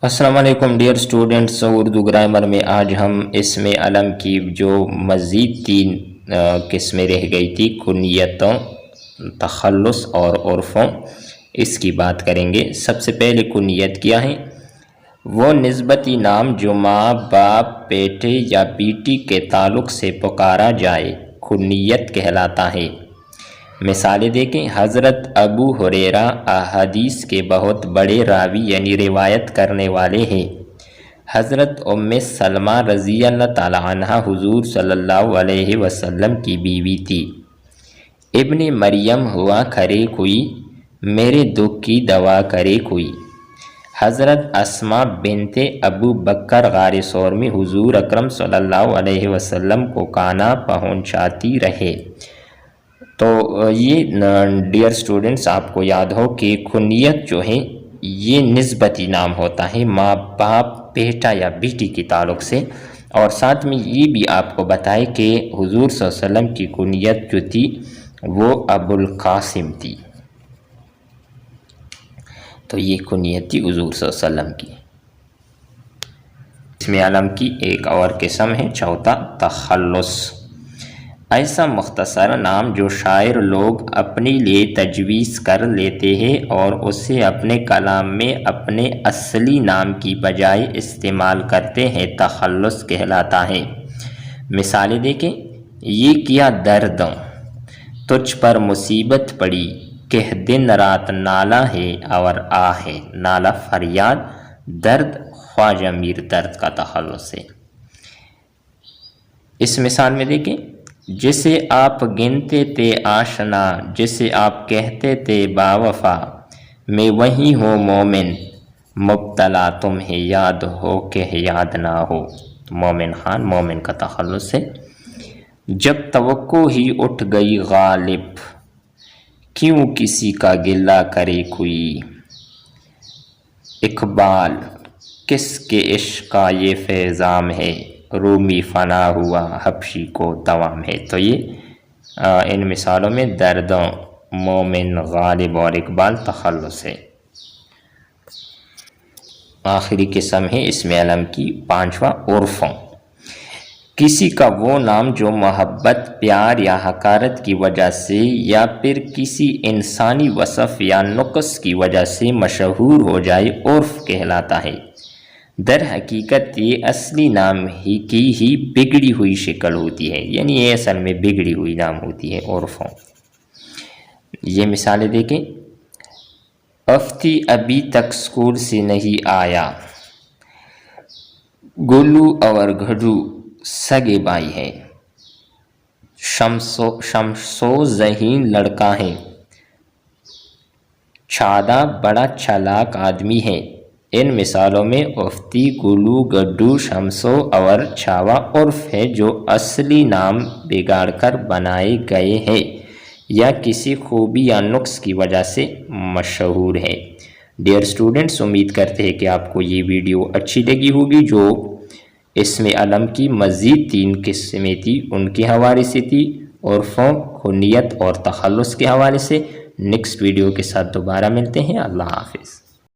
अस्सलाम वालेकुम dear students. Urdu grammar में आज हम इसम अलम की जो मज़ीद तीन किस्में रह गई थी, कुनियतों, तखल्लुस और उर्फ़ों, इसकी बात करेंगे। सबसे पहले कुनियत क्या है? वो निस्बती नाम जो माँ बाप, बेटे या बेटी के ताल्लुक़ से पुकारा जाए, कुनियत कहलाता है। मिसालें देखें। हज़रत अबू हुरैरा अहादीस के बहुत बड़े रावी यानी रिवायत करने वाले हैं। हज़रत उम्मे सलमा रज़ी अल्लाह ताला अन्हा हुज़ूर सल्लल्लाहु अलैहि वसल्लम की बीवी थी। इब्ने मरियम हुआ करे कोई, मेरे दुख की दवा करे कोई। हज़रत अस्मा बिनते अबू बकर गार सौर में हुज़ूर अकरम सल्लल्लाहु अलैहि वसल्लम को खाना पहुँचाती रहे। तो ये डियर स्टूडेंट्स आपको याद हो कि कुनियत जो है ये निस्बती नाम होता है माँ बाप, बेटा या बेटी के ताल्लुक़ से। और साथ में ये भी आपको बताए कि हुज़ूर सल्लल्लाहु अलैहि वसल्लम की कुनियत जो थी वो अबुल कासिम थी। तो ये कुनियत थी हुज़ूर सल्लल्लाहु अलैहि वसल्लम की। इसमें आलम की एक और किस्म है, चौथा तखल्लुस। ऐसा मुख्तसर नाम जो शायर लोग अपने लिए तजवीज़ कर लेते हैं और उसे अपने कलाम में अपने असली नाम की बजाय इस्तेमाल करते हैं, तखल्लुस कहलाता है। मिसालें देखें। ये क्या दर्द, तुझ पर मुसीबत पड़ी, कह दिन रात नाला है और आ है। नाला फरियाद, दर्द ख्वाजा मीर दर्द का तखल्लुस है। इस मिसाल में देखें। जिसे आप गिनते थे आशना, जिसे आप कहते थे बावफा, मैं वही हूँ मोमिन, मुब्तला तुम्हें याद हो के याद ना हो। मोमिन खान, मोमिन का तखल्लुस है। जब तवक्को ही उठ गई गालिब, क्यों किसी का गिला करे कोई। इकबाल, किसके इश्क का ये फैज़ाम है, रूमी फना हुआ हबशी को दवाम है। तो ये इन मिसालों में दर्दों, मोमिन, गालिब और इकबाल तखल्लुस है। आखिरी किस्म है इसमें अलम की, पांचवा उर्फ़ों। किसी का वो नाम जो मोहब्बत, प्यार या हकारत की वजह से या फिर किसी इंसानी वसफ़ या नुक्स की वजह से मशहूर हो जाए, उर्फ़ कहलाता है। दर हकीकत ये असली नाम की ही बिगड़ी हुई शक्ल होती है, यानी ये असल में बिगड़ी हुई नाम होती है उर्फ़ों। ये मिसालें देखें। अफ्ती अभी तक स्कूल से नहीं आया, गोलू और घड़ू सगे भाई हैं। शमसो ज़हीन लड़का है, छादा बड़ा चालाक आदमी है। इन मिसालों में उफ्ती, गुलू, गड्डू, शमसो और छावा उर्फ़ है जो असली नाम बिगाड़कर बनाए गए हैं या किसी खूबी या नुक्स की वजह से मशहूर है। डियर स्टूडेंट्स, उम्मीद करते हैं कि आपको ये वीडियो अच्छी लगी होगी। जो इसमें अलम की मज़ीद तीन किस्में थी उनके हवाले से थी, उर्फ़ों, कुनियत और तखल्लुस के हवाले से। नेक्स्ट वीडियो के साथ दोबारा मिलते हैं। अल्लाह हाफ़िज़।